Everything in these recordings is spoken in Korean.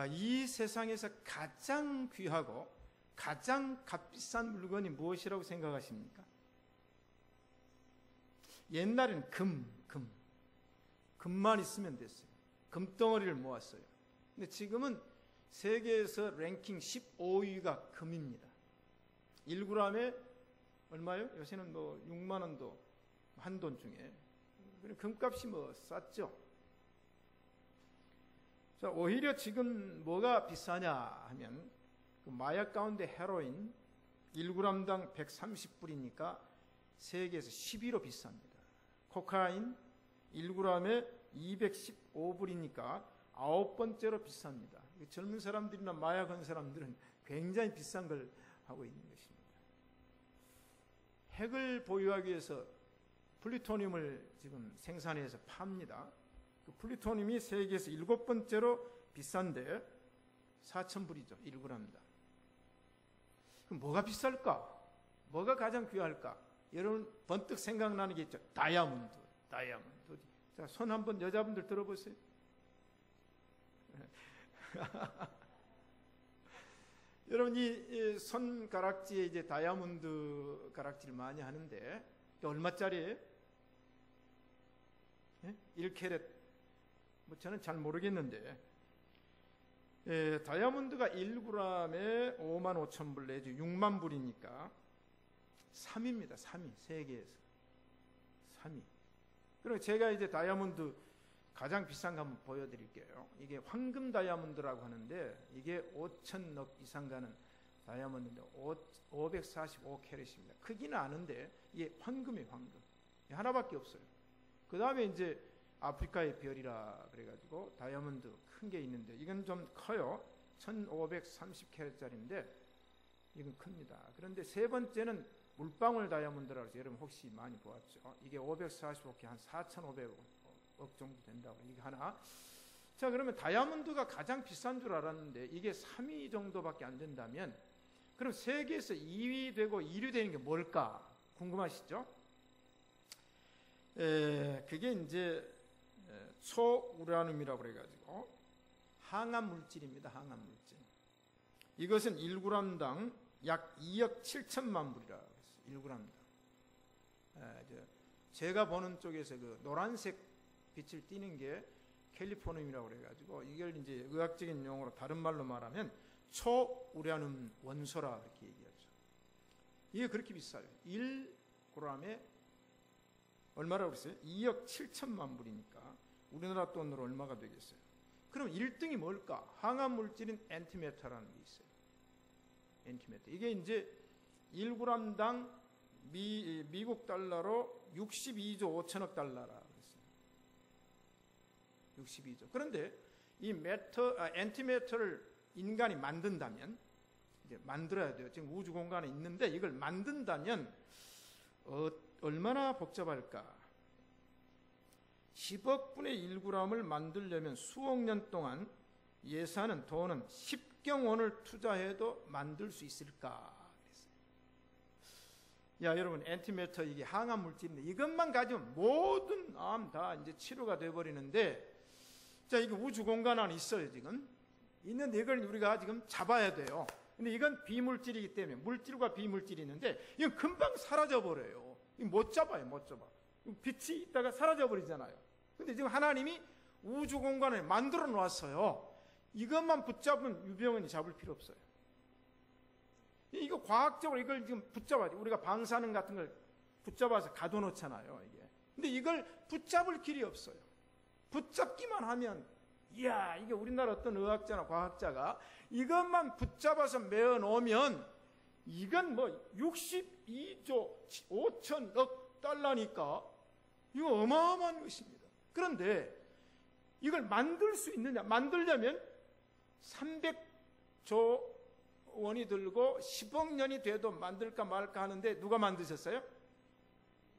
이 세상에서 가장 귀하고 가장 값비싼 물건이 무엇이라고 생각하십니까? 옛날에는 금만 있으면 됐어요. 금덩어리를 모았어요. 근데 지금은 세계에서 랭킹 15위가 금입니다. 1g에 얼마요? 요새는 뭐 6만 원도 한 돈 중에. 금값이 뭐 쌌죠. 자, 오히려 지금 뭐가 비싸냐 하면 그 마약 가운데 헤로인 1g당 130불이니까 세계에서 11호 비쌉니다. 코카인 1g에 215불이니까 9번째로 비쌉니다. 젊은 사람들이나 마약한 사람들은 굉장히 비싼 걸 하고 있는 것입니다. 핵을 보유하기 위해서 플루토늄을 지금 생산해서 팝니다. 그 플루토늄이 세계에서 7번째로 비싼데 4,000불이죠. 1g당. 그럼 뭐가 비쌀까? 뭐가 가장 귀할까? 여러분 번뜩 생각나는 게 있죠. 다이아몬드. 자, 손 한번 여자분들 들어보세요. 여러분 이 손가락지에 이제 다이아몬드 가락지를 많이 하는데 얼마짜리예요? 1캐럿. 뭐 저는 잘 모르겠는데 다이아몬드가 1g에 55,000불 내지 6만 불이니까 3위입니다. 3위. 세계에서 3위. 그리고 제가 이제 다이아몬드 가장 비싼 거 한번 보여드릴게요. 이게 황금 다이아몬드라고 하는데 이게 5,000억 이상 가는 다이아몬드인데 545캐럿입니다. 크기는 아는데 이게 황금이에요. 황금. 하나밖에 없어요. 그 다음에 이제 아프리카의 별이라 그래가지고 다이아몬드 큰 게 있는데 이건 좀 커요. 1530캐럿짜리인데 이건 큽니다. 그런데 세 번째는 물방울 다이아몬드라고 해서 여러분 혹시 많이 보았죠? 이게 545캐 한 4,500억 정도 된다고. 이게 하나. 자, 그러면 다이아몬드가 가장 비싼 줄 알았는데 이게 3위 정도밖에 안 된다면 그럼 세계에서 2위 되고 1위 되는 게 뭘까? 궁금하시죠? 그게 이제 초우라늄이라고 그래가지고 항암 물질입니다. 항암 물질. 이것은 1g당 약 2억 7천만 불이라고 했어요. 1g당. 제가 보는 쪽에서 그 노란색 빛을 띠는 게 캘리포늄이라고 그래가지고 이걸 이제 의학적인 용어로 다른 말로 말하면 초우라늄 원소라 그렇게 얘기하죠. 이게 그렇게 비싸요. 1g에 얼마라고 그랬어요? 2억 7천만 불이니까 우리나라 돈으로 얼마가 되겠어요? 그럼 1등이 뭘까? 항암 물질인 엔티메타라는 게 있어요. 엔티메타. 이게 이제 1g당 미국 달러로 62조 5천억 달러라 그랬어요. 62조. 그런데 이 엔티메타를 인간이 만든다면 이제 만들어야 돼요. 지금 우주 공간에 있는데 이걸 만든다면 얼마나 복잡할까? 10억 분의 1g을 만들려면 수억 년 동안 예산은 돈은 10경원을 투자해도 만들 수 있을까? 그랬어요. 야, 여러분, 엔티메터 이게 항암 물질인데 이것만 가지면 모든 암 다 이제 치료가 돼버리는데, 자, 이게 우주 공간 안에 있어요, 지금. 있는데 이걸 우리가 지금 잡아야 돼요. 근데 이건 비물질이기 때문에 물질과 비물질이 있는데 이건 금방 사라져버려요. 이거 못 잡아요, 못 잡아. 빛이 있다가 사라져버리잖아요. 근데 지금 하나님이 우주 공간을 만들어 놓았어요. 이것만 붙잡은 유병원이 잡을 필요 없어요. 이거 과학적으로 이걸 지금 붙잡아야죠. 우리가 방사능 같은 걸 붙잡아서 가둬놓잖아요, 이게. 근데 이걸 붙잡을 길이 없어요. 붙잡기만 하면, 이야, 이게 우리나라 어떤 의학자나 과학자가 이것만 붙잡아서 메어 놓으면 이건 뭐 62조 5천억 달러니까 이거 어마어마한 것입니다. 그런데 이걸 만들 수 있느냐? 만들려면 300조 원이 들고 10억 년이 돼도 만들까 말까 하는데 누가 만드셨어요?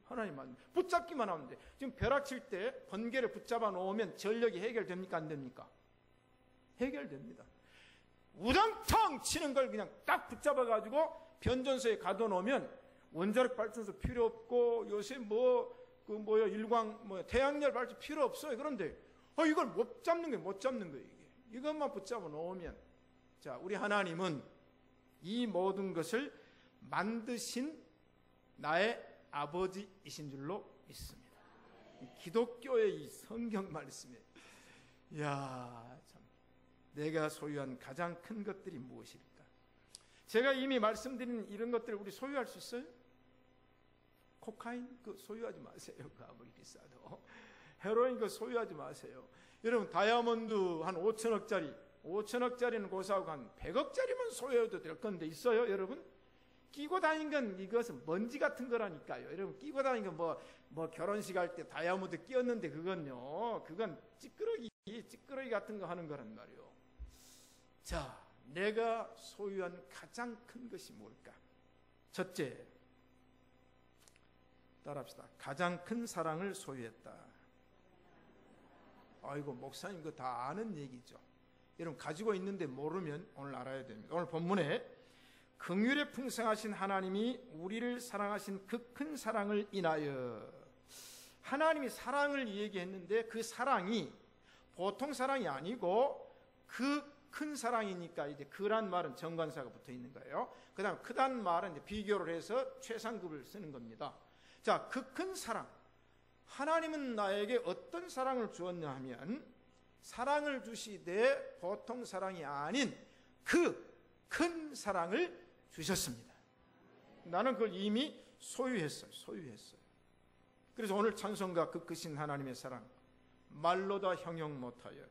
하나님 붙잡기만 하면 돼. 지금 벼락 칠 때 번개를 붙잡아 놓으면 전력이 해결됩니까? 안 됩니까? 해결됩니다. 우당탕 치는 걸 그냥 딱 붙잡아 가지고 변전소에 가둬 놓으면 원자력 발전소 필요 없고 요새 일광 태양열 발전 필요 없어요. 그런데 이걸 못 잡는 거예요. 못 잡는 거예요, 이게. 이것만 붙잡아 놓으면, 자, 우리 하나님은 이 모든 것을 만드신 나의 아버지이신 줄로 믿습니다. 기독교의 이 성경 말씀에, 이야, 참, 내가 소유한 가장 큰 것들이 무엇일까? 제가 이미 말씀드린 이런 것들을 우리 소유할 수 있어요? 코카인 그 소유하지 마세요. 그 아무리 비싸도. 헤로인 그 소유하지 마세요. 여러분, 다이아몬드 한 5천억짜리는 고사하고 한 100억짜리만 소유해도 될 건데 있어요, 여러분? 끼고 다니는 건 이것은 먼지 같은 거라니까요. 여러분, 끼고 다니는 건 뭐 결혼식 할 때 다이아몬드 끼었는데 그건 찌끄러기 같은 거 하는 거란 말이에요. 자, 내가 소유한 가장 큰 것이 뭘까? 첫째, 따라합시다. 가장 큰 사랑을 소유했다. 아이고, 목사님 그거 다 아는 얘기죠. 여러분, 가지고 있는데 모르면 오늘 알아야 됩니다. 오늘 본문에 긍휼에 풍성하신 하나님이 우리를 사랑하신 그 큰 사랑을 인하여, 하나님이 사랑을 얘기했는데 그 사랑이 보통 사랑이 아니고 그 큰 사랑이니까 이제 그란 말은 정관사가 붙어 있는 거예요. 그 다음 크단 말은 이제 비교를 해서 최상급을 쓰는 겁니다. 자, 그 큰 사랑, 하나님은 나에게 어떤 사랑을 주었냐 하면, 사랑을 주시되 보통 사랑이 아닌 그 큰 사랑을 주셨습니다. 나는 그걸 이미 소유했어요. 그래서 오늘 찬송가 그 크신 하나님의 사랑, 말로 다 형용 못하여,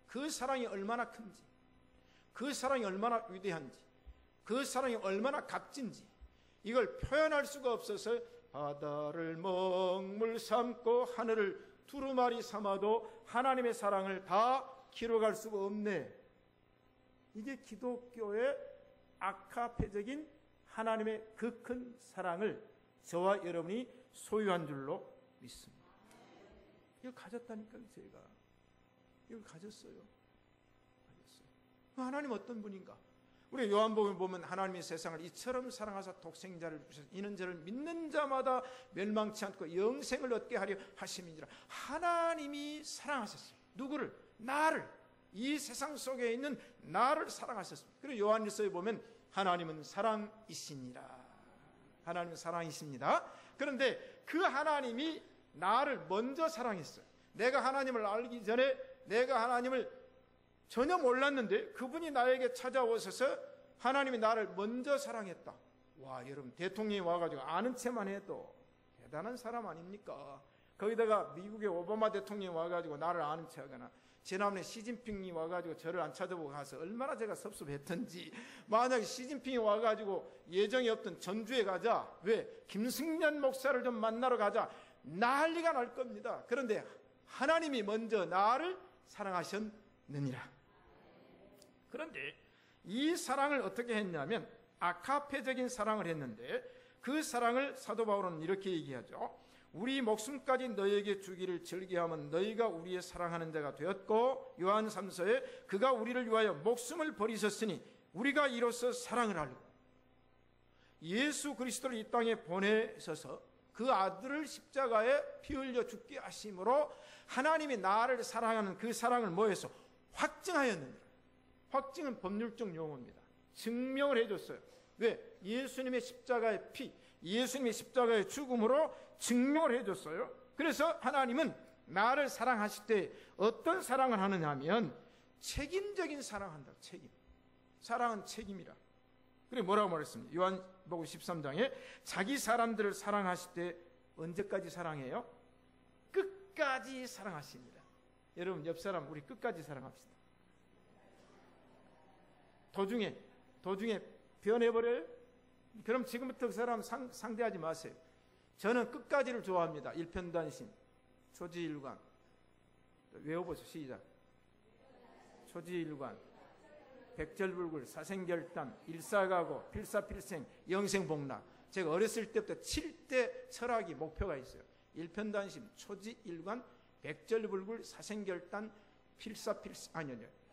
그 사랑이 얼마나 큰지, 그 사랑이 얼마나 위대한지, 그 사랑이 얼마나 값진지, 이걸 표현할 수가 없어서 바다를 먹물 삼고 하늘을 두루마리 삼아도 하나님의 사랑을 다 기록할 수가 없네. 이게 기독교의 아카페적인 하나님의 그 큰 사랑을 저와 여러분이 소유한 줄로 믿습니다. 이걸 가졌다니까요. 제가 이걸 가졌어요. 하나님 어떤 분인가? 우리 요한복음에 보면 하나님이 세상을 이처럼 사랑하사 독생자를 주셔서 이는 저를 믿는 자마다 멸망치 않고 영생을 얻게 하려 하심이니라. 하나님이 사랑하셨어요. 누구를? 나를. 이 세상 속에 있는 나를 사랑하셨습니다. 그리고 요한일서에 보면 하나님은 사랑이시니라. 하나님은 사랑이십니다. 그런데 그 하나님이 나를 먼저 사랑했어요. 내가 하나님을 알기 전에 내가 하나님을 전혀 몰랐는데 그분이 나에게 찾아오셔서 하나님이 나를 먼저 사랑했다. 와, 여러분, 대통령이 와가지고 아는 체만 해도 대단한 사람 아닙니까? 거기다가 미국의 오바마 대통령이 와가지고 나를 아는 체하거나, 지난번에 시진핑이 와가지고 저를 안 찾아보고 가서 얼마나 제가 섭섭했던지. 만약에 시진핑이 와가지고 예정이 없던 전주에 가자, 왜? 김승년 목사를 좀 만나러 가자, 난리가 날 겁니다. 그런데 하나님이 먼저 나를 사랑하셨느니라. 그런데 이 사랑을 어떻게 했냐면 아카페적인 사랑을 했는데, 그 사랑을 사도 바울은 이렇게 얘기하죠. 우리 목숨까지 너희에게 주기를 즐겨하면 너희가 우리의 사랑하는 자가 되었고, 요한 3서에 그가 우리를 위하여 목숨을 버리셨으니 우리가 이로써 사랑을 알고, 예수 그리스도를 이 땅에 보내셔서 그 아들을 십자가에 피 흘려 죽게 하심으로 하나님이 나를 사랑하는 그 사랑을 뭐해서 확증하였느니라. 확증은 법률적 용어입니다. 증명을 해줬어요. 왜? 예수님의 십자가의 피, 예수님의 십자가의 죽음으로 증명을 해줬어요. 그래서 하나님은 나를 사랑하실 때 어떤 사랑을 하느냐 하면 책임적인 사랑한다. 책임. 사랑은 책임이라. 그래 뭐라고 말했습니까? 요한복음 13장에 자기 사람들을 사랑하실 때 언제까지 사랑해요? 끝까지 사랑하십니다. 여러분, 옆 사람 우리 끝까지 사랑합시다. 도중에 변해버려요? 그럼 지금부터 그 사람 상대하지 마세요. 저는 끝까지를 좋아합니다. 일편단심, 초지일관. 외워보세요. 시작. 초지일관, 백절불굴, 사생결단, 일사가고, 필사필생, 영생복락. 제가 어렸을 때부터 7대 철학이 목표가 있어요. 일편단심, 초지일관, 백절불굴, 사생결단,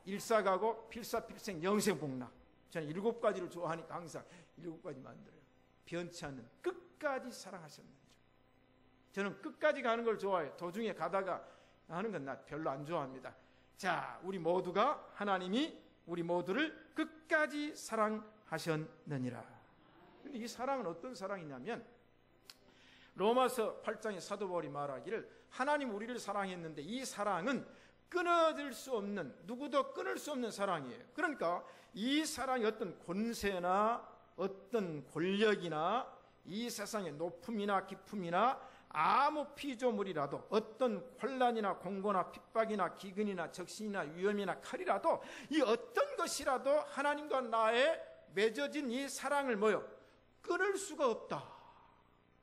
일사가고, 필사필생, 영생복락. 저는 7가지를 좋아하니까 항상 7가지 만들어요. 변치 않는 끝까지 사랑하셨는 줄. 저는 끝까지 가는 걸 좋아해요. 도중에 가다가 하는 건 나 별로 안 좋아합니다. 자, 우리 모두가 하나님이 우리 모두를 끝까지 사랑하셨느니라. 근데 이 사랑은 어떤 사랑이냐면 로마서 8장의 사도 바울이 말하기를 하나님 우리를 사랑했는데 이 사랑은 끊어질 수 없는, 누구도 끊을 수 없는 사랑이에요. 그러니까 이 사랑이 어떤 권세나 어떤 권력이나 이 세상의 높음이나 깊음이나 아무 피조물이라도 어떤 혼란이나 공고나 핍박이나 기근이나 적신이나 위험이나 칼이라도 이 어떤 것이라도 하나님과 나의 맺어진 이 사랑을 뭐요? 끊을 수가 없다.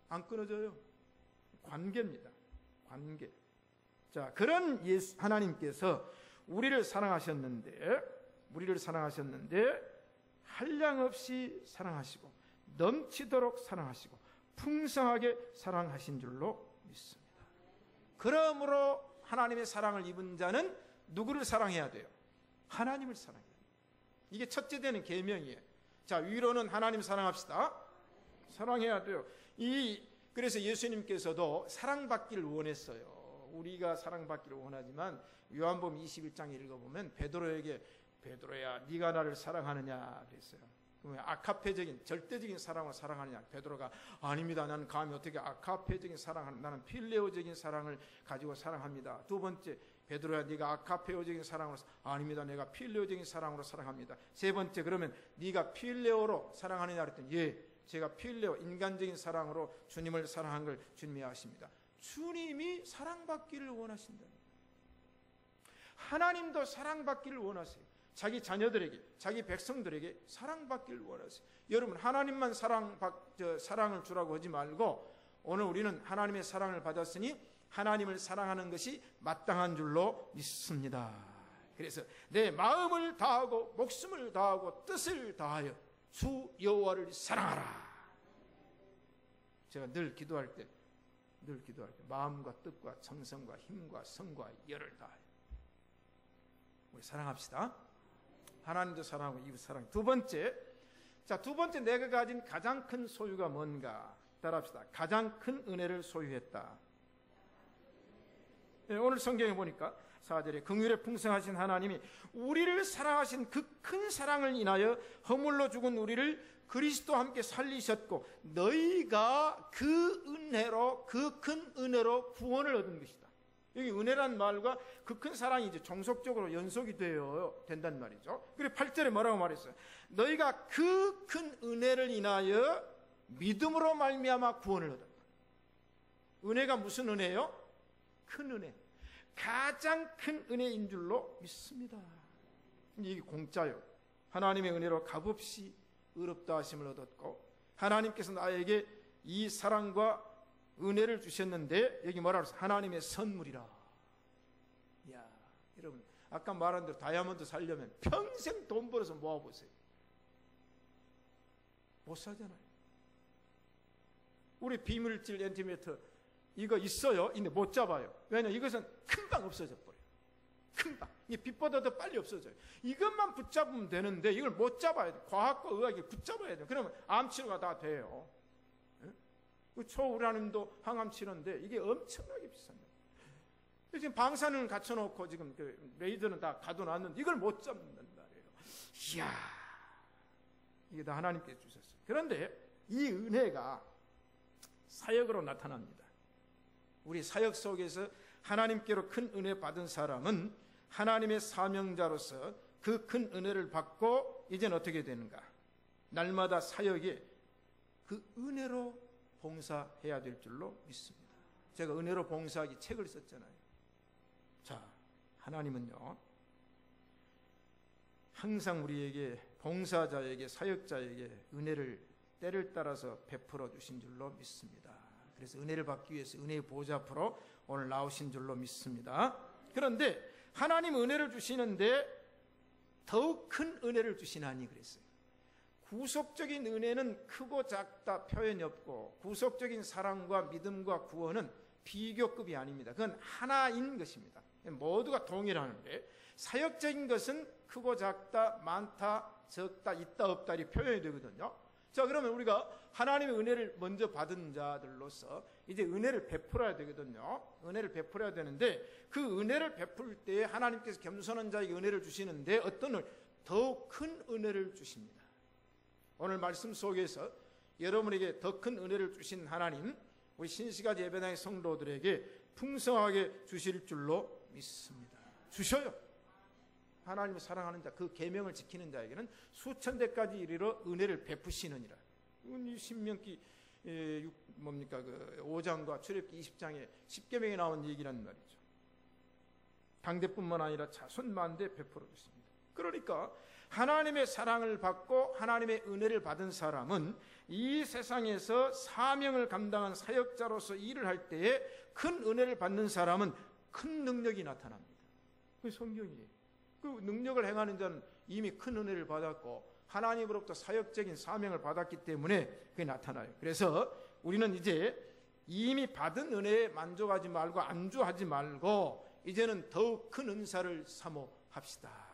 안 끊어져요. 관계입니다. 관계. 자, 그런 하나님께서 우리를 사랑하셨는데 한량없이 사랑하시고 넘치도록 사랑하시고 풍성하게 사랑하신 줄로 믿습니다. 그러므로 하나님의 사랑을 입은 자는 누구를 사랑해야 돼요? 하나님을 사랑해야 돼요. 이게 첫째 되는 계명이에요. 자, 위로는 하나님 사랑합시다. 사랑해야 돼요. 그래서 예수님께서도 사랑받기를 원했어요. 우리가 사랑받기를 원하지만 요한복음 21장 읽어보면 베드로야 네가 나를 사랑하느냐 그랬어요. 그러면 아카페적인 절대적인 사랑으로 사랑하느냐. 베드로가 아닙니다. 나는 감히 어떻게 아카페적인 사랑을, 나는 필레오적인 사랑을 가지고 사랑합니다. 두 번째, 베드로야 네가 아카페오적인 사랑으로, 아닙니다. 내가 필레오적인 사랑으로 사랑합니다. 세 번째, 그러면 네가 필레오로 사랑하느냐 그랬더니 예, 제가 필레오 인간적인 사랑으로 주님을 사랑한 걸 주님이 아십니다. 주님이 사랑받기를 원하신다. 하나님도 사랑받기를 원하세요. 자기 자녀들에게, 자기 백성들에게 사랑받기를 원하세요. 여러분, 하나님만 사랑을 주라고 하지 말고 오늘 우리는 하나님의 사랑을 받았으니 하나님을 사랑하는 것이 마땅한 줄로 믿습니다. 그래서 내 마음을 다하고 목숨을 다하고 뜻을 다하여 주 여호와를 사랑하라. 제가 늘 기도할 때 마음과 뜻과 정성과 힘과 성과 열을 다하여 우리 사랑합시다. 하나님도 사랑하고 이웃 사랑. 두 번째, 내가 가진 가장 큰 소유가 뭔가 따라합시다. 가장 큰 은혜를 소유했다. 네, 오늘 성경에 보니까 4절에 긍휼에 풍성하신 하나님이 우리를 사랑하신 그 큰 사랑을 인하여 허물로 죽은 우리를 그리스도와 함께 살리셨고 너희가 그 큰 은혜로 구원을 얻은 것이다. 여기 은혜란 말과 그 큰 사랑이 이제 종속적으로 연속이 된단 말이죠. 그리고 8절에 뭐라고 말했어요? 너희가 그 큰 은혜를 인하여 믿음으로 말미암아 구원을 얻었다. 은혜가 무슨 은혜예요? 큰 은혜. 가장 큰 은혜인 줄로 믿습니다. 이게 공짜요. 하나님의 은혜로 값없이 의롭다 하심을 얻었고 하나님께서 나에게 이 사랑과 은혜를 주셨는데 여기 뭐라고 했어요? 하나님의 선물이라. 이야, 여러분 아까 말한 대로 다이아몬드 살려면 평생 돈 벌어서 모아보세요. 못 사잖아요. 우리 비물질 엔티미터 이거 있어요. 근데 못 잡아요. 왜냐하면 이것은 금방 없어져 버려요. 금방. 이게 빛보다 더 빨리 없어져요. 이것만 붙잡으면 되는데 이걸 못 잡아야 돼요. 과학과 의학이 붙잡아야 돼요. 그러면 암치료가 다 돼요. 초우라님도 항암 치료인데 이게 엄청나게 비쌉니다. 지금 방사능을 갖춰놓고 지금 레이더는 다 가둬놨는데 이걸 못 잡는단 말이에요. 이야, 이게 다 하나님께서 주셨어요. 그런데 이 은혜가 사역으로 나타납니다. 우리 사역 속에서 하나님께로 큰 은혜 받은 사람은 하나님의 사명자로서 그 큰 은혜를 받고 이제는 어떻게 되는가? 날마다 사역에 그 은혜로 봉사해야 될 줄로 믿습니다. 제가 은혜로 봉사하기 책을 썼잖아요. 자, 하나님은요 항상 우리에게 봉사자에게 사역자에게 은혜를 때를 따라서 베풀어 주신 줄로 믿습니다. 그래서 은혜를 받기 위해서 은혜의 보좌 앞으로 오늘 나오신 줄로 믿습니다. 그런데 하나님 은혜를 주시는데 더욱 큰 은혜를 주시나니 그랬어요. 구속적인 은혜는 크고 작다 표현이 없고 구속적인 사랑과 믿음과 구원은 비교급이 아닙니다. 그건 하나인 것입니다. 모두가 동일하는데 사역적인 것은 크고 작다, 많다, 적다, 있다, 없다 이 표현이 되거든요. 자, 그러면 우리가 하나님의 은혜를 먼저 받은 자들로서 이제 은혜를 베풀어야 되거든요. 은혜를 베풀어야 되는데 그 은혜를 베풀 때 하나님께서 겸손한 자에게 은혜를 주시는데 어떤 더욱 큰 은혜를 주십니다. 오늘 말씀 속에서 여러분에게 더 큰 은혜를 주신 하나님, 우리 신시가지 예배당의 성도들에게 풍성하게 주실 줄로 믿습니다. 주셔요. 하나님을 사랑하는 자, 그 계명을 지키는 자에게는 수천 대까지 이르러 은혜를 베푸시느니라. 이건 이 신명기 5장과 출애굽기 20장에 10계명에 나온 얘기란 말이죠. 당대뿐만 아니라 자손 만대 베풀어 주십니다. 그러니까 하나님의 사랑을 받고 하나님의 은혜를 받은 사람은 이 세상에서 사명을 감당한 사역자로서 일을 할 때에 큰 은혜를 받는 사람은 큰 능력이 나타납니다. 그게 성경이에요. 그 능력을 행하는 자는 이미 큰 은혜를 받았고 하나님으로부터 사역적인 사명을 받았기 때문에 그게 나타나요. 그래서 우리는 이제 이미 받은 은혜에 만족하지 말고 안주하지 말고 이제는 더욱 큰 은사를 사모합시다.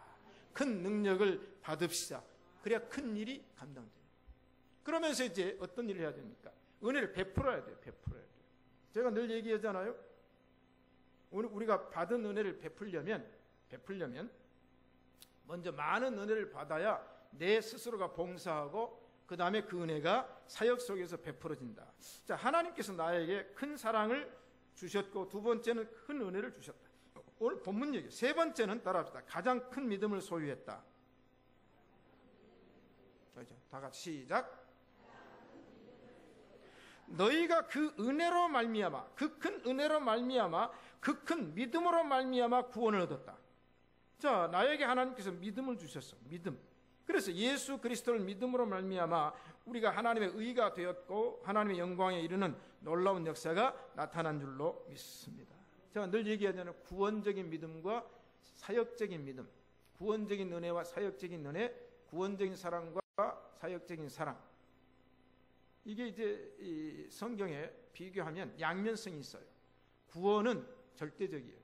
큰 능력을 받읍시다. 그래야 큰 일이 감당돼요. 그러면서 이제 어떤 일을 해야 됩니까? 은혜를 베풀어야 돼요. 베풀어야 돼요. 제가 늘 얘기하잖아요. 우리가 받은 은혜를 베풀려면 먼저 많은 은혜를 받아야 내 스스로가 봉사하고 그 다음에 그 은혜가 사역 속에서 베풀어진다. 자, 하나님께서 나에게 큰 사랑을 주셨고 두 번째는 큰 은혜를 주셨다. 오늘 본문 얘기. 세 번째는 따라합시다. 가장 큰 믿음을 소유했다. 다 같이 시작. 너희가 그 은혜로 말미암아, 그 큰 은혜로 말미암아, 그 큰 믿음으로 말미암아 구원을 얻었다. 자, 나에게 하나님께서 믿음을 주셨어. 믿음. 그래서 예수 그리스도를 믿음으로 말미암아 우리가 하나님의 의가 되었고 하나님의 영광에 이르는 놀라운 역사가 나타난 줄로 믿습니다. 제가 늘 얘기하잖아요. 구원적인 믿음과 사역적인 믿음, 구원적인 은혜와 사역적인 은혜, 구원적인 사랑과 사역적인 사랑. 이게 이제 이 성경에 비교하면 양면성이 있어요. 구원은 절대적이에요.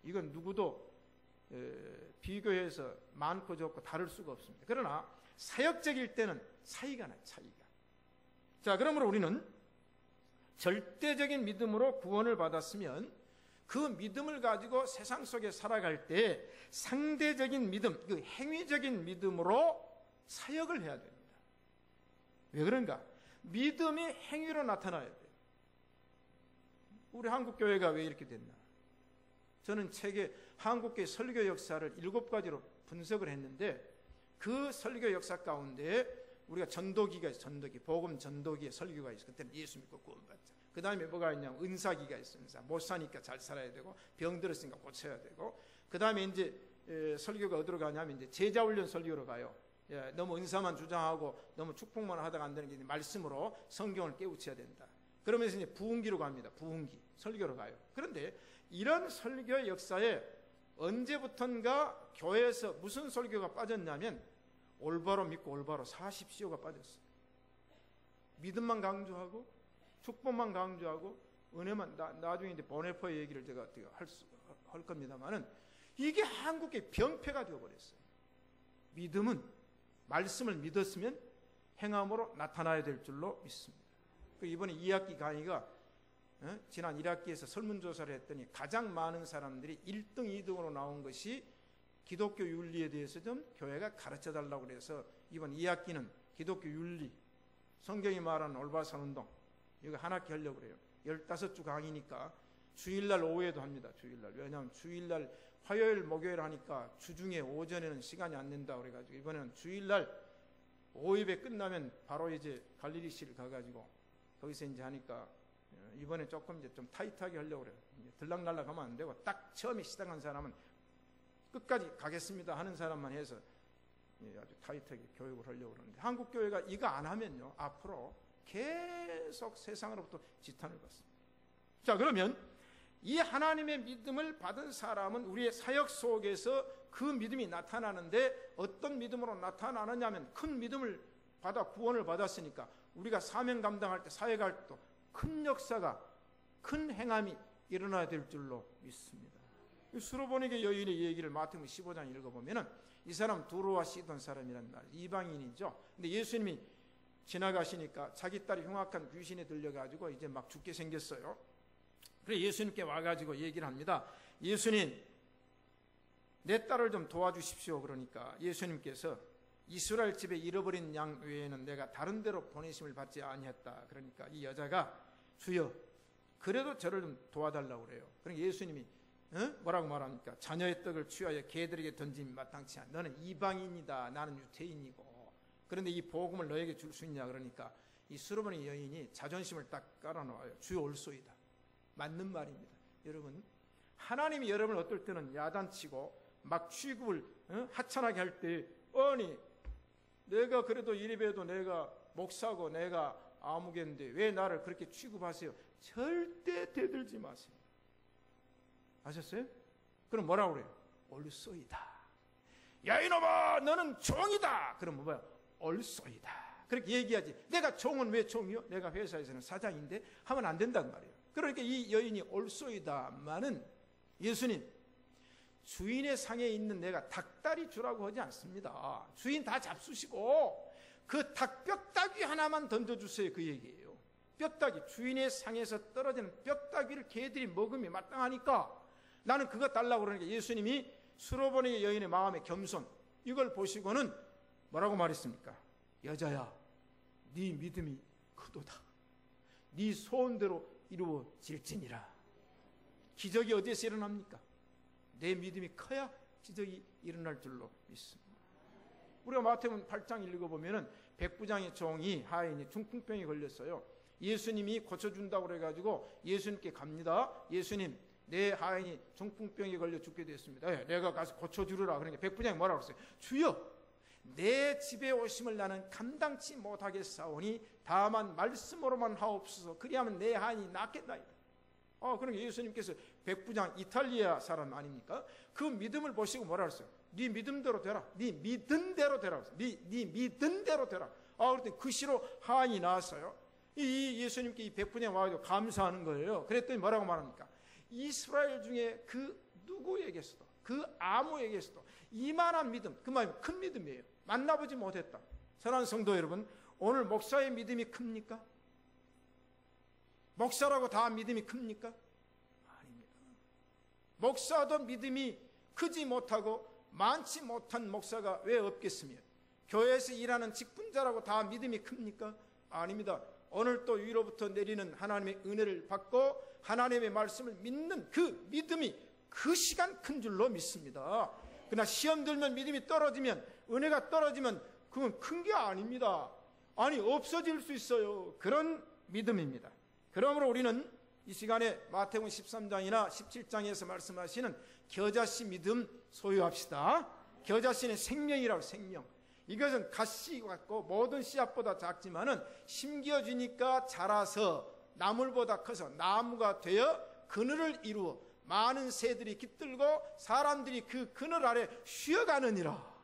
이건 누구도 비교해서 많고 적고 다를 수가 없습니다. 그러나 사역적일 때는 차이가 나요. 차이가. 자, 그러므로 우리는 절대적인 믿음으로 구원을 받았으면 그 믿음을 가지고 세상 속에 살아갈 때 상대적인 믿음, 그 행위적인 믿음으로 사역을 해야 됩니다. 왜 그런가? 믿음이 행위로 나타나야 돼요. 우리 한국교회가 왜 이렇게 됐나? 저는 책에 한국교회 설교 역사를 7가지로 분석을 했는데 그 설교 역사 가운데 우리가 전도기가 있어요. 전도기, 복음 전도기의 설교가 있어요. 그때는 예수 믿고 구원받자. 그 다음에 뭐가 있냐면 은사기가 있어요. 은사. 못 사니까 잘 살아야 되고 병 들었으니까 고쳐야 되고 그 다음에 이제 설교가 어디로 가냐면 이제 제자훈련 설교로 가요. 예, 너무 은사만 주장하고 너무 축복만 하다가 안 되는 게 말씀으로 성경을 깨우쳐야 된다. 그러면서 이제 부흥기로 갑니다. 부흥기 설교로 가요. 그런데 이런 설교 역사에 언제부턴가 교회에서 무슨 설교가 빠졌냐면 올바로 믿고 올바로 사십시오가 빠졌어요. 믿음만 강조하고 축복만 강조하고 은혜만 나중에 이제 보네퍼의 얘기를 제가 할 겁니다만은 이게 한국의 병폐가 되어버렸어요. 믿음은 말씀을 믿었으면 행함으로 나타나야 될 줄로 믿습니다. 이번에 2학기 강의가 지난 1학기에서 설문조사를 했더니 가장 많은 사람들이 1등, 2등으로 나온 것이 기독교 윤리에 대해서 좀 교회가 가르쳐달라고 그래서 이번 2학기는 기독교 윤리, 성경이 말하는 올바른 운동 이거 한 학기 하려고 그래요. 15주 강의니까 주일날 오후에도 합니다. 주일날. 왜냐하면 주일날 화요일, 목요일 하니까 주중에 오전에는 시간이 안 된다고 그래가지고 이번에는 주일날 오후 예배 끝나면 바로 이제 갈릴리시를 가가지고 거기서 이제 하니까 이번에 조금 이제 좀 타이트하게 하려고 그래요. 들락날락 하면 안 되고 딱 처음에 시작한 사람은 끝까지 가겠습니다 하는 사람만 해서 아주 타이트하게 교육을 하려고 그러는데 한국 교회가 이거 안 하면요 앞으로 계속 세상으로부터 지탄을 받습니다. 자, 그러면 이 하나님의 믿음을 받은 사람은 우리의 사역 속에서 그 믿음이 나타나는데 어떤 믿음으로 나타나느냐면 큰 믿음을 받아 구원을 받았으니까 우리가 사명 감당할 때 사역할 때도 큰 역사가 큰 행함이 일어나야 될 줄로 믿습니다. 수로보니게 여인의 얘기를 마태복음 15장 읽어보면은 이 사람 두로와 시돈 사람이란 말 이방인이죠. 근데 예수님이 지나가시니까 자기 딸이 흉악한 귀신에 들려가지고 이제 막 죽게 생겼어요. 그래서 예수님께 와가지고 얘기를 합니다. 예수님, 내 딸을 좀 도와주십시오. 그러니까 예수님께서 이스라엘 집에 잃어버린 양 외에는 내가 다른 데로 보내심을 받지 아니했다. 그러니까 이 여자가 주여, 그래도 저를 좀 도와달라고 그래요. 그러니까 예수님이 뭐라고 말합니까? 자녀의 떡을 취하여 개들에게 던짐이 마땅치 않아. 너는 이방인이다. 나는 유태인이고. 그런데 이 복음을 너에게 줄 수 있냐? 그러니까 이 수르보니 여인이 자존심을 딱 깔아놓아요. 주여 올소이다. 맞는 말입니다. 여러분, 하나님이 여러분을 어떨 때는 야단치고 막 취급을 하찮게 할 때, 아니 내가 그래도 이래봬도 내가 목사고 내가 아무개인데 왜 나를 그렇게 취급하세요? 절대 대들지 마세요. 아셨어요? 그럼 뭐라고 그래요? 올소이다. 야 이놈아, 너는 종이다. 그럼 뭐야? 올소이다. 그렇게 얘기하지. 내가 종은 왜 종이요? 내가 회사에서는 사장인데 하면 안 된단 말이에요. 그러니까 이 여인이 올소이다만은 예수님, 주인의 상에 있는 내가 닭다리 주라고 하지 않습니다. 주인 다 잡수시고 그 닭뼈다귀 하나만 던져주세요. 그 얘기예요. 뼈다귀, 주인의 상에서 떨어지는 뼈다귀를 개들이 먹음이 마땅하니까 나는 그거 달라고 그러니까 예수님이 수로보니 여인의 마음의 겸손, 이걸 보시고는 뭐라고 말했습니까? 여자야, 네 믿음이 크도다. 네 소원대로 이루어질지니라. 기적이 어디에서 일어납니까? 내 믿음이 커야 기적이 일어날 줄로 믿습니다. 우리가 마태복음 8장 읽어보면은 백부장의 종이 하인이 중풍병에 걸렸어요. 예수님이 고쳐준다고 그래가지고 예수님께 갑니다. 예수님, 내 하인이 중풍병에 걸려 죽게 됐습니다. 내가 가서 고쳐주르라. 그러니까 백부장이 뭐라고 했어요? 주여, 내 집에 오심을 나는 감당치 못하겠사오니 다만 말씀으로만 하옵소서. 그리하면 내 하인이 낫겠나이다. 그러니까 예수님께서 백부장 이탈리아 사람 아닙니까? 그 믿음을 보시고 뭐라 그랬어요? 네 믿음대로 되라. 네 믿은 대로 되라. 네 믿은 대로 되라. 그랬더니 그 시로 하인이 나왔어요. 이 예수님께 이 백부장이 와가지고 감사하는 거예요. 그랬더니 뭐라고 말합니까? 이스라엘 중에 그 누구에게서도, 그 아무에게서도 이만한 믿음, 그 말이 큰 믿음이에요. 만나보지 못했다. 사랑하는 성도 여러분, 오늘 목사의 믿음이 큽니까? 목사라고 다 믿음이 큽니까? 아닙니다. 목사도 믿음이 크지 못하고 많지 못한 목사가 왜 없겠으며, 교회에서 일하는 직분자라고 다 믿음이 큽니까? 아닙니다. 오늘 또 위로부터 내리는 하나님의 은혜를 받고 하나님의 말씀을 믿는 그 믿음이 그 시간 큰 줄로 믿습니다. 그러나 시험 들면 믿음이 떨어지면, 은혜가 떨어지면 그건 큰 게 아닙니다. 아니, 없어질 수 있어요. 그런 믿음입니다. 그러므로 우리는 이 시간에 마태복음 13장이나 17장에서 말씀하시는 겨자씨 믿음 소유합시다. 겨자씨는 생명이라고. 생명. 이것은 갓씨 같고 모든 씨앗보다 작지만은 심겨주니까 자라서 나물보다 커서 나무가 되어 그늘을 이루어 많은 새들이 깃들고 사람들이 그 그늘 아래 쉬어가느니라.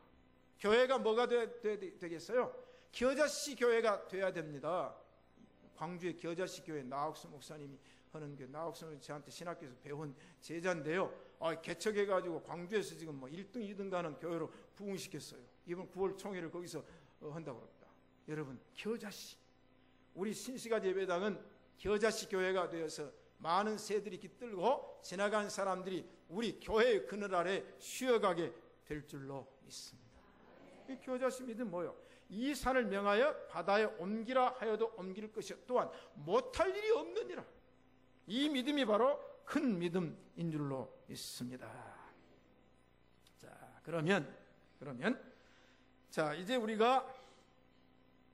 교회가 뭐가 되겠어요? 겨자씨 교회가 돼야 됩니다. 광주의 겨자씨 교회 나옥수 목사님이 하는 게, 나옥수 목사님이 저한테 신학교에서 배운 제자인데요. 개척해가지고 광주에서 지금 뭐 1등, 2등 가는 교회로 부흥시켰어요. 이번 9월 총회를 거기서 한다고 합니다. 여러분, 겨자씨, 우리 신시가지 예배당은 겨자씨 교회가 되어서 많은 새들이 깃들고 지나간 사람들이 우리 교회의 그늘 아래 쉬어가게 될 줄로 믿습니다. 이 겨자씨 믿음 뭐요? 이 산을 명하여 바다에 옮기라 하여도 옮길 것이요 또한 못할 일이 없느니라. 이 믿음이 바로 큰 믿음인 줄로 믿습니다. 자, 그러면 자, 이제 우리가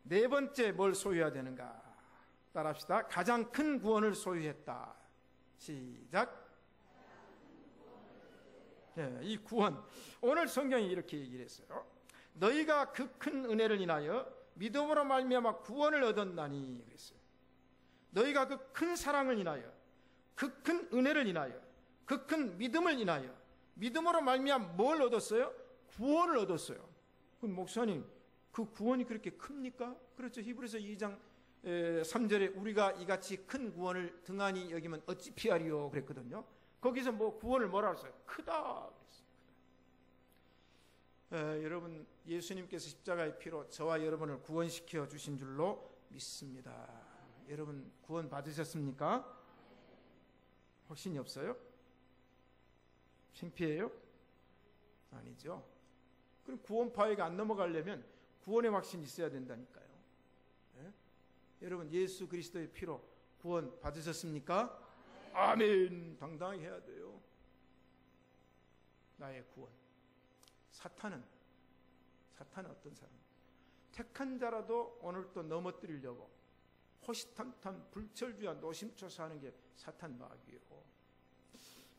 네 번째 뭘 소유해야 되는가? 따라합시다. 가장 큰 구원을 소유했다. 시작. 네, 이 구원, 오늘 성경이 이렇게 얘기를 했어요. 너희가 그 큰 은혜를 인하여 믿음으로 말미암아 구원을 얻었나니 그랬어요. 너희가 그 큰 사랑을 인하여, 그 큰 은혜를 인하여, 그 큰 믿음을 인하여, 믿음으로 말미암아 뭘 얻었어요? 구원을 얻었어요. 그럼 목사님, 그 구원이 그렇게 큽니까? 그렇죠. 히브리서 2장 3절에 우리가 이같이 큰 구원을 등한히 여기면 어찌 피하리요 그랬거든요. 거기서 뭐 구원을 뭐라 했어요? 크다 그랬어요. 여러분 예수님께서 십자가의 피로 저와 여러분을 구원시켜 주신 줄로 믿습니다. 여러분 구원 받으셨습니까? 확신이 없어요? 창피해요? 아니죠. 그럼 구원파에게 안 넘어가려면 구원의 확신이 있어야 된다니까요. 예? 여러분 예수 그리스도의 피로 구원 받으셨습니까? 아멘. 당당하게 해야 돼요. 나의 구원. 사탄은 어떤 사람? 택한 자라도 오늘 또 넘어뜨리려고 호시탐탐 불철주야 노심초사하는 게 사탄 마귀예요.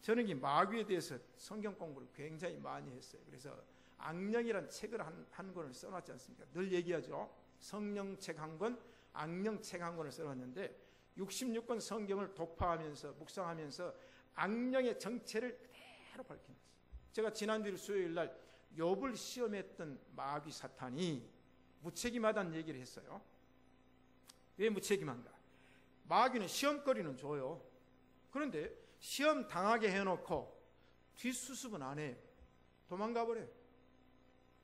저는 이 마귀에 대해서 성경 공부를 굉장히 많이 했어요. 그래서 악령이란 책을 한 권을 써놨지 않습니까? 늘 얘기하죠. 성령책 한 권, 악령책 한 권을 써놨는데 66권 성경을 독파하면서 묵상하면서 악령의 정체를 그대로 밝혀냈어요. 제가 지난주 수요일 날 욥을 시험했던 마귀 사탄이 무책임하다는 얘기를 했어요. 왜 무책임한가? 마귀는 시험거리는 줘요. 그런데 시험 당하게 해놓고 뒷수습은 안 해요. 도망가 버려요.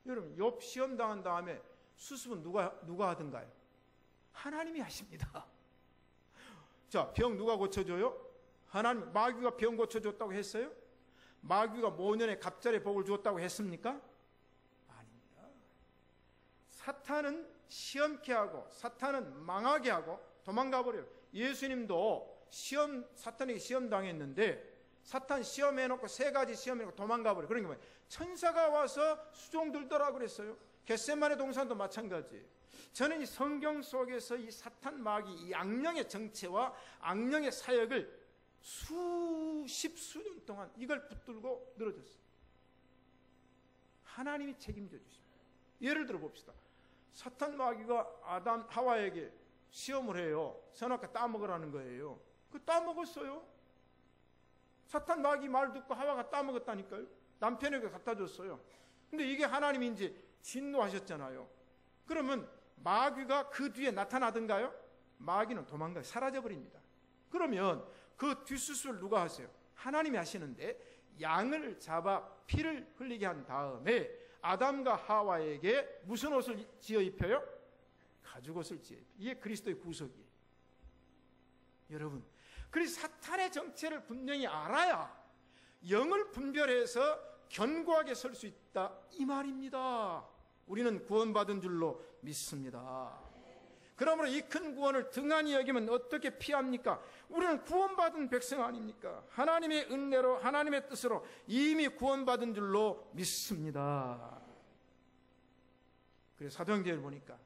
여러분 욥 시험 당한 다음에 수습은 누가 하던가요? 하나님이 하십니다. 자, 병 누가 고쳐줘요? 하나님. 마귀가 병 고쳐줬다고 했어요? 마귀가 모년에 갑절의 복을 주었다고 했습니까? 아닙니다. 사탄은 시험케 하고 사탄은 망하게 하고 도망가 버려요. 예수님도 사탄에게 시험 당했는데 사탄 시험해놓고 3가지 시험해놓고 도망가 버려요. 그러니까 뭐예요? 천사가 와서 수종 들더라 그랬어요. 겟세마네 동산도 마찬가지예요. 저는 이 성경 속에서 이 사탄 마귀 이 악령의 정체와 악령의 사역을 수년 동안 이걸 붙들고 늘어졌어요. 하나님이 책임져 주십니다. 예를 들어 봅시다. 사탄 마귀가 아담 하와에게 시험을 해요. 선악과 따먹으라는 거예요. 그 따먹었어요. 사탄 마귀 말 듣고 하와가 따먹었다니까요. 남편에게 갖다 줬어요. 근데 이게 하나님인지 진노하셨잖아요. 그러면 마귀가 그 뒤에 나타나던가요? 마귀는 도망가요. 사라져버립니다. 그러면 그 뒷수술을 누가 하세요? 하나님이 하시는데 양을 잡아 피를 흘리게 한 다음에 아담과 하와에게 무슨 옷을 지어 입혀요? 가죽옷을 지어 입혀요. 이게 그리스도의 구속이에요. 여러분, 그래서 사탄의 정체를 분명히 알아야 영을 분별해서 견고하게 설 수 있다 이 말입니다. 우리는 구원받은 줄로 믿습니다. 그러므로 이 큰 구원을 등한히 여기면 어떻게 피합니까? 우리는 구원받은 백성 아닙니까? 하나님의 은혜로 하나님의 뜻으로 이미 구원받은 줄로 믿습니다. 그래서 사도행전을 보니까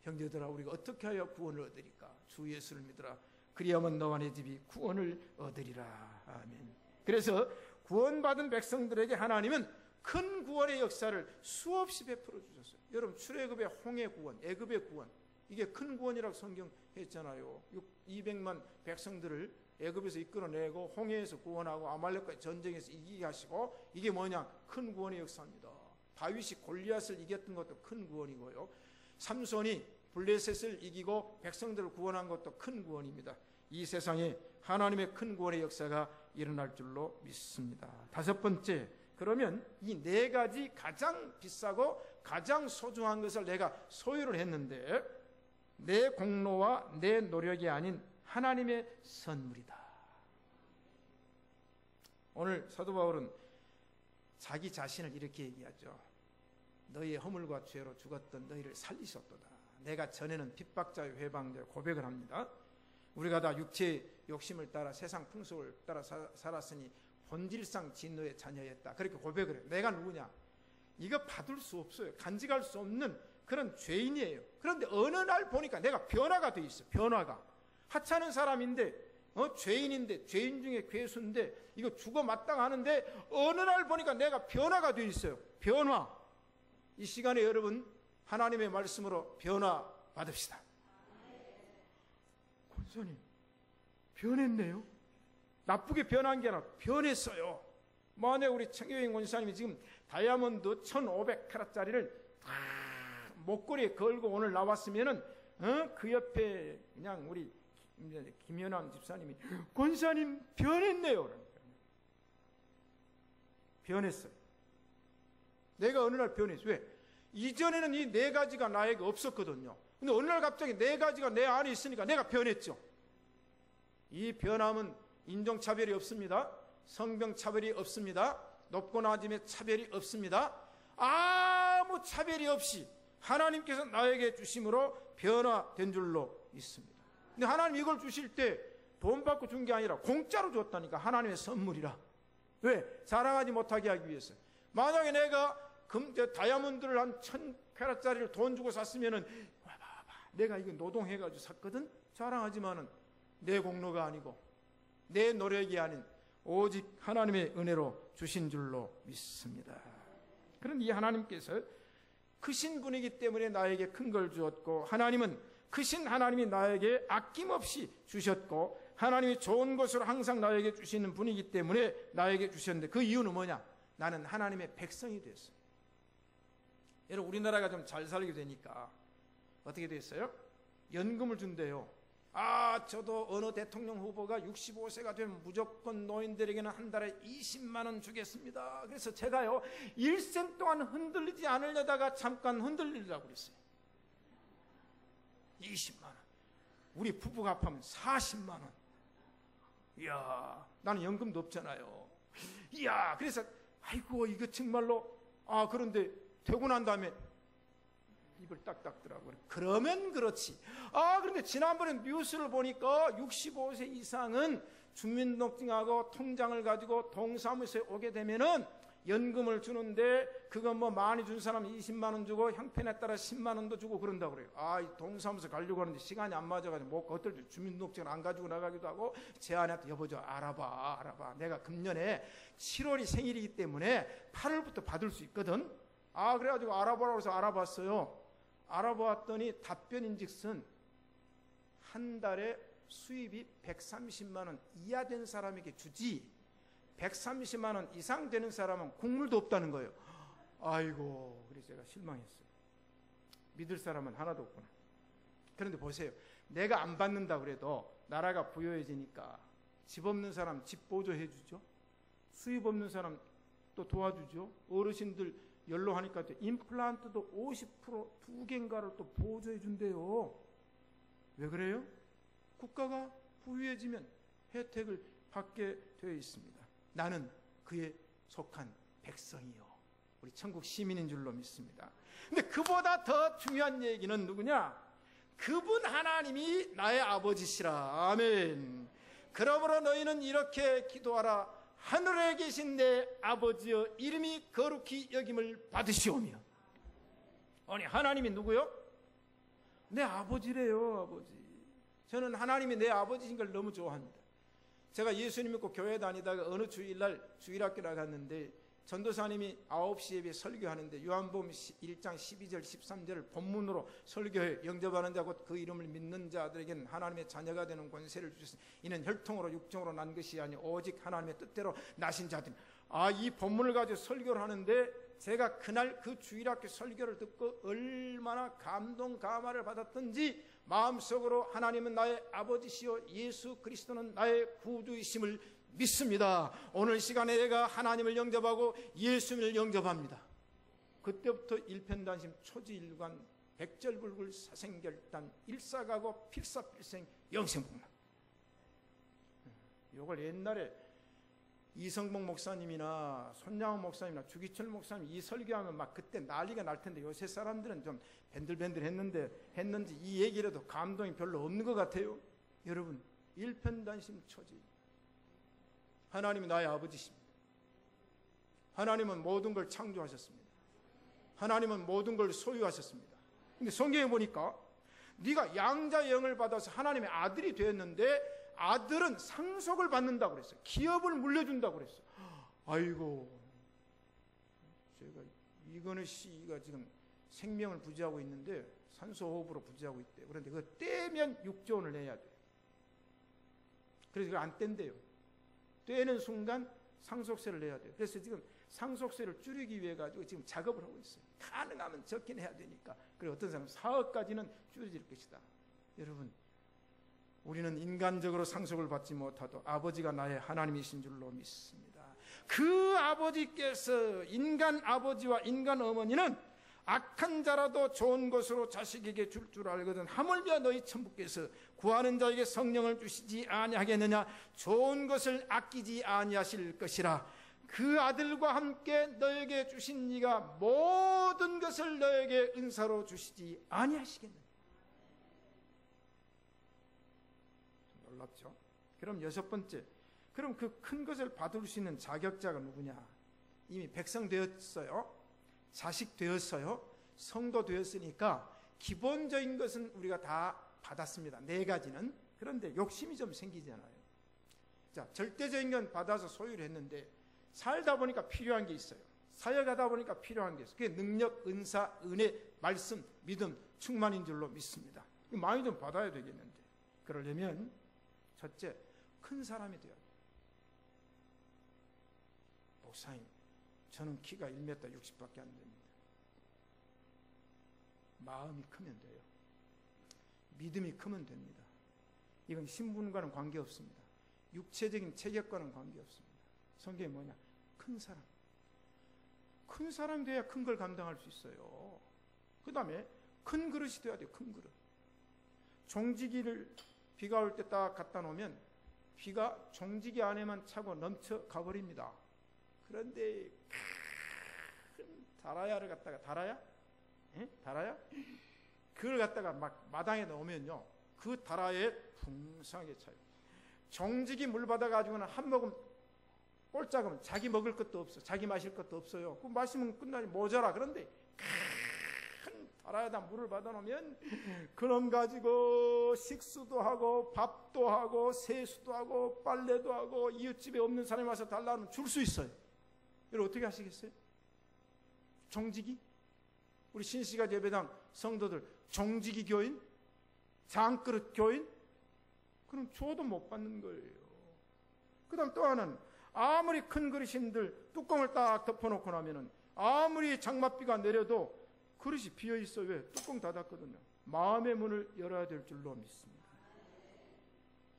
형제들아 우리가 어떻게 하여 구원을 얻으리까? 주 예수를 믿으라. 그리하면 너와 내 집이 구원을 얻으리라. 아멘. 그래서 구원받은 백성들에게 하나님은 큰 구원의 역사를 수없이 베풀어 주셨어요. 여러분 출애굽의 홍해 구원, 애굽의 구원 이게 큰 구원이라고 성경했잖아요. 200만 백성들을 애굽에서 이끌어내고 홍해에서 구원하고 아말렉과의 전쟁에서 이기게 하시고 이게 뭐냐? 큰 구원의 역사입니다. 다윗이 골리앗을 이겼던 것도 큰 구원이고요. 삼손이 블레셋을 이기고 백성들을 구원한 것도 큰 구원입니다. 이 세상에 하나님의 큰 구원의 역사가 일어날 줄로 믿습니다. 5번째, 그러면 이 4가지 가장 비싸고 가장 소중한 것을 내가 소유를 했는데 내 공로와 내 노력이 아닌 하나님의 선물이다. 오늘 사도 바울은 자기 자신을 이렇게 얘기하죠. 너희의 허물과 죄로 죽었던 너희를 살리셨도다. 내가 전에는 핍박자요 회방자요 고백을 합니다. 우리가 다 육체의 욕심을 따라 세상 풍속을 따라 살았으니 본질상 진노의 자녀였다. 그렇게 고백을 해요. 내가 누구냐? 이거 받을 수 없어요. 간직할 수 없는 그런 죄인이에요. 그런데 어느 날 보니까 내가 변화가 돼 있어. 변화가. 하찮은 사람인데 죄인인데 죄인 중에 괴수인데 이거 죽어 마땅하는데 어느 날 보니까 내가 변화가 돼 있어요. 변화. 이 시간에 여러분 하나님의 말씀으로 변화 받읍시다. 권사님 변했네요. 나쁘게 변한 게 아니라 변했어요. 만약 우리 청교인 권사님이 지금 다이아몬드 1500카rat짜리를 목걸이에 걸고 오늘 나왔으면은 그 옆에 그냥 우리 김연왕 집사님이 권사님 변했네요. 변했어요. 내가 어느 날 변했어. 왜? 이전에는 이 네 가지가 나에게 없었거든요. 근데 어느 날 갑자기 네 가지가 내 안에 있으니까 내가 변했죠. 이 변함은 인종차별이 없습니다. 성병차별이 없습니다. 높고 낮음의 차별이 없습니다. 아무 차별이 없이 하나님께서 나에게 주심으로 변화된 줄로 있습니다. 근데 하나님 이걸 주실 때 돈 받고 준 게 아니라 공짜로 줬다니까. 하나님의 선물이라. 왜? 자랑하지 못하게 하기 위해서. 만약에 내가 다이아몬드를 한 1000캐럿짜리를 돈 주고 샀으면은 봐봐, 내가 이거 노동해가지고 샀거든. 자랑하지만은 내 공로가 아니고 내 노력이 아닌 오직 하나님의 은혜로 주신 줄로 믿습니다. 그런데 이 하나님께서 크신 분이기 때문에 나에게 큰 걸 주었고, 하나님은 크신 하나님이 나에게 아낌없이 주셨고, 하나님이 좋은 것으로 항상 나에게 주시는 분이기 때문에 나에게 주셨는데, 그 이유는 뭐냐? 나는 하나님의 백성이 됐어요. 여러분, 우리나라가 좀 잘 살게 되니까 어떻게 됐어요? 연금을 준대요. 저도 어느 대통령 후보가 65세가 되면 무조건 노인들에게는 한 달에 20만 원 주겠습니다. 그래서 제가요, 일생 동안 흔들리지 않으려다가 잠깐 흔들리려고 그랬어요. 20만 원. 우리 부부가 합하면 40만 원. 이야, 나는 연금도 없잖아요. 이야, 그래서 아이고, 이거 정말로, 그런데 되고 난 다음에 입을 딱 닦더라고요. 그러면 그렇지. 그런데 지난번에 뉴스를 보니까 65세 이상은 주민등록증하고 통장을 가지고 동사무소에 오게 되면은 연금을 주는데, 그건 뭐 많이 준 사람 20만 원 주고 형편에 따라 10만 원도 주고 그런다고 그래요. 이 동사무소 가려고 하는데 시간이 안 맞아가지고 뭐 어떨 때 주민등록증을 안 가지고 나가기도 하고, 제 아내한테 여보 좀 알아봐. 내가 금년에 7월이 생일이기 때문에 8월부터 받을 수 있거든. 그래가지고 알아보라고 해서 알아봤어요. 알아보았더니 답변인즉슨 한 달에 수입이 130만 원 이하 된 사람에게 주지, 130만 원 이상 되는 사람은 국물도 없다는 거예요. 아이고, 그래서 제가 실망했어요. 믿을 사람은 하나도 없구나. 그런데 보세요. 내가 안 받는다 그래도 나라가 부유해지니까 집 없는 사람 집 보조해 주죠. 수입 없는 사람 또 도와주죠. 어르신들 연로하니까 임플란트도 50% 두 개인가를 또 보조해 준대요. 왜 그래요? 국가가 부유해지면 혜택을 받게 되어 있습니다. 나는 그에 속한 백성이요, 우리 천국 시민인 줄로 믿습니다. 근데 그보다 더 중요한 얘기는 누구냐? 그분 하나님이 나의 아버지시라. 아멘. 그러므로 너희는 이렇게 기도하라. 하늘에 계신 내 아버지여, 이름이 거룩히 여김을 받으시오며. 아니, 하나님이 누구요? 내 아버지래요. 아버지. 저는 하나님이 내 아버지인 걸 너무 좋아합니다. 제가 예수님 믿고 교회 다니다가 어느 주일날 주일학교 나갔는데 전도사님이 9시 예배 설교하는데 요한복음 1장 12절 13절을 본문으로 설교해, 영접하는 자 곧 그 이름을 믿는 자들에게는 하나님의 자녀가 되는 권세를 주셨으니 이는 혈통으로 육정으로 난 것이 아니 오직 하나님의 뜻대로 나신 자들. 이 본문을 가지고 설교를 하는데, 제가 그날 그 주일학교 설교를 듣고 얼마나 감동 감화를 받았던지, 마음속으로 하나님은 나의 아버지시요 예수 그리스도는 나의 구주이심을 믿습니다. 오늘 시간에 내가 하나님을 영접하고 예수님을 영접합니다. 그때부터 일편단심 초지일관 백절불굴 사생결단 일사가고 필사필생 영생복락. 이걸 옛날에 이성봉 목사님이나 손양호 목사님이나 주기철 목사님 이 설교하면 막 그때 난리가 날 텐데, 요새 사람들은 좀 밴들밴들 했는지 이 얘기라도 감동이 별로 없는 것 같아요. 여러분, 일편단심 초지. 하나님이 나의 아버지십니다. 하나님은 모든 걸 창조하셨습니다. 하나님은 모든 걸 소유하셨습니다. 근데 성경에 보니까 네가 양자의 영을 받아서 하나님의 아들이 되었는데, 아들은 상속을 받는다고 그랬어요. 기업을 물려준다고 그랬어요. 아이고, 제가 이건희 씨가 지금 생명을 부지하고 있는데 산소호흡으로 부지하고 있대요. 그런데 그거 떼면 6조 원을 내야 돼요. 그래서 그거 안 뗀대요. 떼는 순간 상속세를 내야 돼요. 그래서 지금 상속세를 줄이기 위해 가지고 지금 작업을 하고 있어요. 가능하면 적게 내야 되니까. 그리고 어떤 사람은 4억까지는 줄여질 것이다. 여러분, 우리는 인간적으로 상속을 받지 못하도 아버지가 나의 하나님이신 줄로 믿습니다. 그 아버지께서 인간 아버지와 인간 어머니는 악한 자라도 좋은 것으로 자식에게 줄 줄 알거든 하물며 너희 천부께서 구하는 자에게 성령을 주시지 아니하겠느냐. 좋은 것을 아끼지 아니하실 것이라. 그 아들과 함께 너에게 주신 이가 모든 것을 너에게 은사로 주시지 아니하시겠느냐. 놀랍죠? 그럼 여섯 번째, 그럼 그 큰 것을 받을 수 있는 자격자가 누구냐? 이미 백성 되었어요. 자식 되었어요. 성도 되었으니까 기본적인 것은 우리가 다 받았습니다. 네 가지는. 그런데 욕심이 좀 생기잖아요. 자, 절대적인 건 받아서 소유를 했는데 살다 보니까 필요한 게 있어요. 사역하다 보니까 필요한 게 있어요. 그게 능력, 은사, 은혜, 말씀, 믿음, 충만인 줄로 믿습니다. 많이 좀 받아야 되겠는데. 그러려면 첫째, 큰 사람이 되어야 돼요. 목사님, 저는 키가 1m 60밖에 안 됩니다. 마음이 크면 돼요. 믿음이 크면 됩니다. 이건 신분과는 관계없습니다. 육체적인 체격과는 관계없습니다. 성경이 뭐냐? 큰 사람. 큰 사람이 돼야 큰 걸 감당할 수 있어요. 그 다음에 큰 그릇이 돼야 돼요. 큰 그릇. 종지기를 비가 올 때 딱 갖다 놓으면 비가 종지기 안에만 차고 넘쳐 가버립니다. 그런데 큰 다라야를 갖다가, 다라야? 예? 다라야? 그걸 갖다가 막 마당에 넣으면요, 그 다라에 풍성하게 차요. 종지기 물 받아가지고는 한 모금 꼴짝으면 자기 먹을 것도 없어, 자기 마실 것도 없어요. 그 마시면 끝나니 모자라. 그런데 큰 다라에다 물을 받아놓으면 그놈 가지고 식수도 하고 밥도 하고 세수도 하고 빨래도 하고 이웃집에 없는 사람이 와서 달라면 줄 수 있어요. 여러분 어떻게 하시겠어요? 종지기? 우리 신시가 예배당 성도들 종지기 교인? 장그릇 교인? 그럼 줘도 못 받는 거예요. 그 다음 또 하나는 아무리 큰 그릇인들 뚜껑을 딱 덮어놓고 나면은 아무리 장맛비가 내려도 그릇이 비어있어. 왜? 뚜껑 닫았거든요. 마음의 문을 열어야 될 줄로 믿습니다.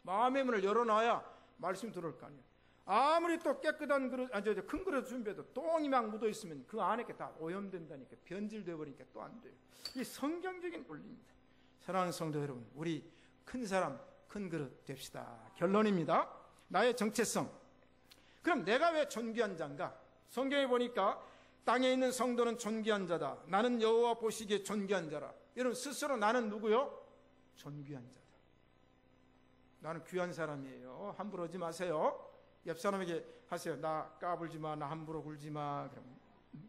마음의 문을 열어놔야 말씀 들어올 거 아니에요. 아무리 또 깨끗한 그릇, 큰 그릇 준비해도 똥이 막 묻어있으면 그 안에 게 다 오염된다니까, 변질되어 버리니까 또 안 돼요. 이 성경적인 원리입니다. 사랑하는 성도 여러분, 우리 큰 사람, 큰 그릇 됩시다. 결론입니다. 나의 정체성. 그럼 내가 왜 존귀한 자인가? 성경에 보니까 땅에 있는 성도는 존귀한 자다. 나는 여호와 보시기에 존귀한 자라. 여러분 스스로 나는 누구요? 존귀한 자다. 나는 귀한 사람이에요. 함부로 하지 마세요. 옆 사람에게 하세요. 나 까불지 마. 나 함부로 굴지 마. 그럼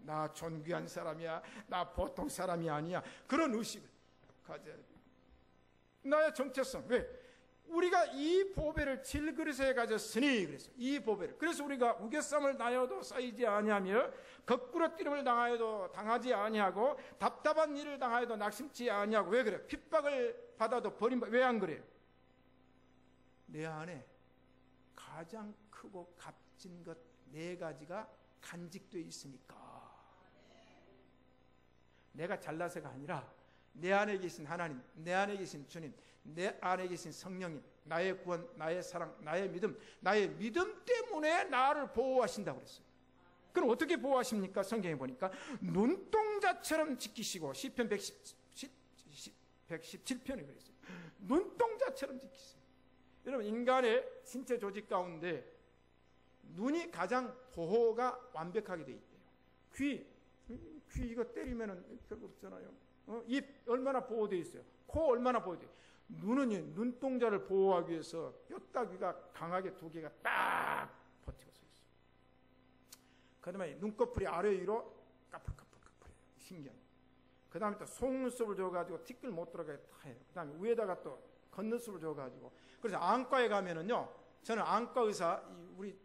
나 존귀한 사람이야. 나 보통 사람이 아니야. 그런 의식을 가져야 돼요. 나의 정체성. 왜? 우리가 이 보배를 질그릇에 가졌으니 그래서 이 보배를, 그래서 우리가 우겨쌈을 당하여도 쌓이지 아니하며 거꾸로 뛰름을 당하여도 당하지 아니하고 답답한 일을 당하여도 낙심치 아니하고. 왜 그래? 핍박을 받아도 버림받. 왜 안 그래요? 내 안에 가장 크고 값진 것 네 가지가 간직되어 있으니까. 내가 잘나서가 아니라 내 안에 계신 하나님, 내 안에 계신 주님, 내 안에 계신 성령님, 나의 구원, 나의 사랑, 나의 믿음, 나의 믿음 때문에 나를 보호하신다고 그랬어요. 그럼 어떻게 보호하십니까? 성경에 보니까 눈동자처럼 지키시고, 시편 117편에 그랬어요. 눈동자처럼 지키세요. 여러분 인간의 신체 조직 가운데 눈이 가장 보호가 완벽하게 돼 있대요. 귀 이거 때리면은 별거 없잖아요. 입 얼마나 보호되어 있어요. 코 얼마나 보호되어 있어요. 눈은 눈동자를 보호하기 위해서 뼈다귀가 강하게 두 개가 딱 버티고 서 있어요. 그 다음에 눈꺼풀이 아래 위로 까풀까풀까풀해요. 신기한. 그 다음에 또 속눈썹을 줘가지고 티끌 못 들어가게 다 해요. 그 다음에 위에다가 또 겉눈썹을 줘가지고. 그래서 안과에 가면은요, 저는 안과 의사, 우리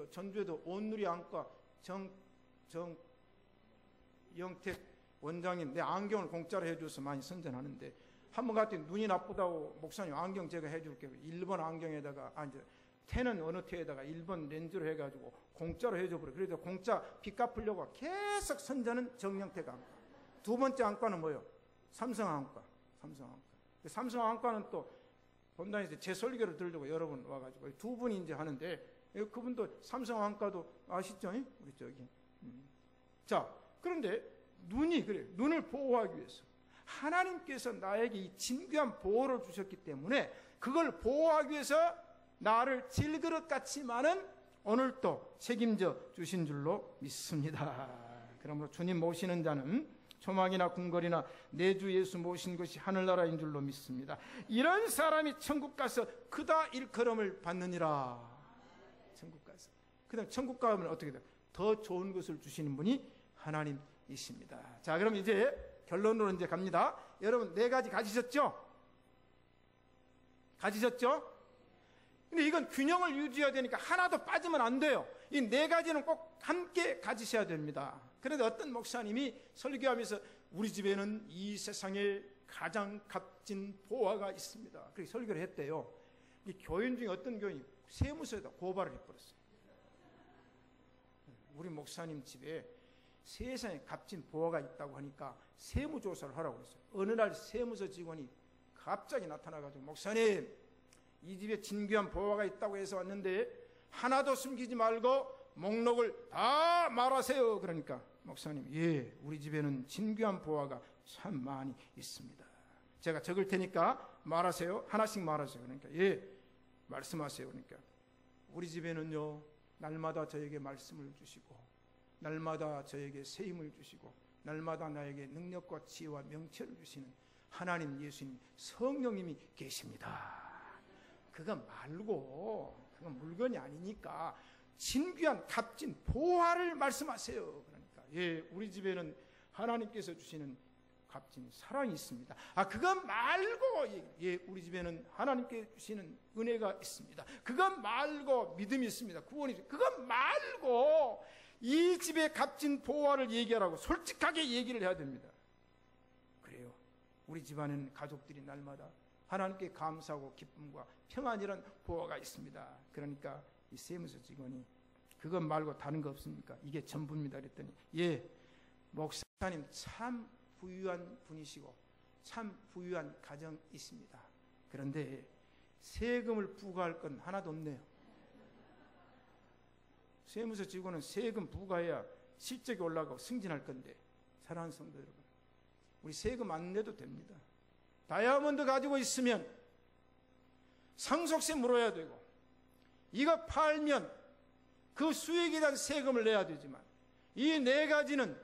전주에도 온누리 안과 영택 원장님, 내 안경을 공짜로 해줘서 많이 선전하는데, 한번 갔더니 눈이 나쁘다고, 목사님 안경 제가 해줄게요. 1번 안경에다가, 태는 어느 태에다가 1번 렌즈로 해가지고 공짜로 해줘버려요. 그래서 공짜 빚 갚으려고 계속 선전하는 정영택 안과. 두 번째 안과는 뭐예요? 삼성안과. 삼성안과는 또 본당에서 제 설교를 들으려고 여러 분 와가지고 두 분이 이제 하는데, 그분도 삼성항가도 아시죠? 우리 저기. 자, 그런데 눈이 그래. 눈을 보호하기 위해서 하나님께서 나에게 이 진귀한 보호를 주셨기 때문에 그걸 보호하기 위해서 나를 질그릇같이만은 오늘도 책임져 주신 줄로 믿습니다. 그러므로 주님 모시는 자는 초막이나 궁궐이나 내 주 예수 모신 것이 하늘나라인 줄로 믿습니다. 이런 사람이 천국 가서 그다 일컬음을 받느니라. 천국 가서. 그 다음 천국 가면 어떻게 돼요? 더 좋은 것을 주시는 분이 하나님이십니다. 자, 그럼 이제 결론으로 이제 갑니다. 여러분, 4가지 가지셨죠? 가지셨죠? 근데 이건 균형을 유지해야 되니까 하나도 빠지면 안 돼요. 이 4가지는 꼭 함께 가지셔야 됩니다. 그런데 어떤 목사님이 설교하면서 우리 집에는 이 세상에 가장 값진 보화가 있습니다. 그렇게 설교를 했대요. 이 교인 중에 어떤 교인이 세무서에다 고발을 해버렸어요. 우리 목사님 집에 세상에 값진 보화가 있다고 하니까 세무조사를 하라고 그랬어요. 어느 날 세무서 직원이 갑자기 나타나가지고 목사님, 이 집에 진귀한 보화가 있다고 해서 왔는데 하나도 숨기지 말고 목록을 다 말하세요. 그러니까 목사님, 예, 우리 집에는 진귀한 보화가 참 많이 있습니다. 제가 적을 테니까 말하세요. 하나씩 말하세요. 그러니까 예, 말씀하세요. 그러니까 우리 집에는요, 날마다 저에게 말씀을 주시고 날마다 저에게 새 힘을 주시고 날마다 나에게 능력과 지혜와 명철을 주시는 하나님, 예수님, 성령님이 계십니다. 그거 말고, 그건 물건이 아니니까 진귀한 값진 보화를 말씀하세요. 그러니까 예, 우리 집에는 하나님께서 주시는 값진 사랑이 있습니다. 아, 그거 말고, 예, 우리 집에는 하나님께 주시는 은혜가 있습니다. 그거 말고 믿음이 있습니다. 구원이 있습니다. 그거 말고 이 집의 값진 보화를 얘기하라고 솔직하게 얘기를 해야 됩니다. 그래요. 우리 집안에는 가족들이 날마다 하나님께 감사하고 기쁨과 평안이란 보화가 있습니다. 그러니까 이 세무서 직원이 그것 말고 다른 거 없습니까? 이게 전부입니다. 그랬더니 예, 목사님 참 부유한 분이시고 참 부유한 가정이십니다. 그런데 세금을 부과할 건 하나도 없네요. 세무서 직원은 세금 부과해야 실적이 올라가고 승진할 건데, 사랑하는 성도 여러분, 우리 세금 안 내도 됩니다. 다이아몬드 가지고 있으면 상속세 물어야 되고, 이거 팔면 그 수익에 대한 세금을 내야 되지만, 이 4가지는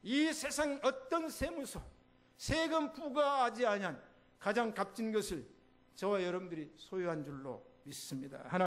이 세상 어떤 세무서, 세금 부과하지 아니한 가장 값진 것을 저와 여러분들이 소유한 줄로 믿습니다.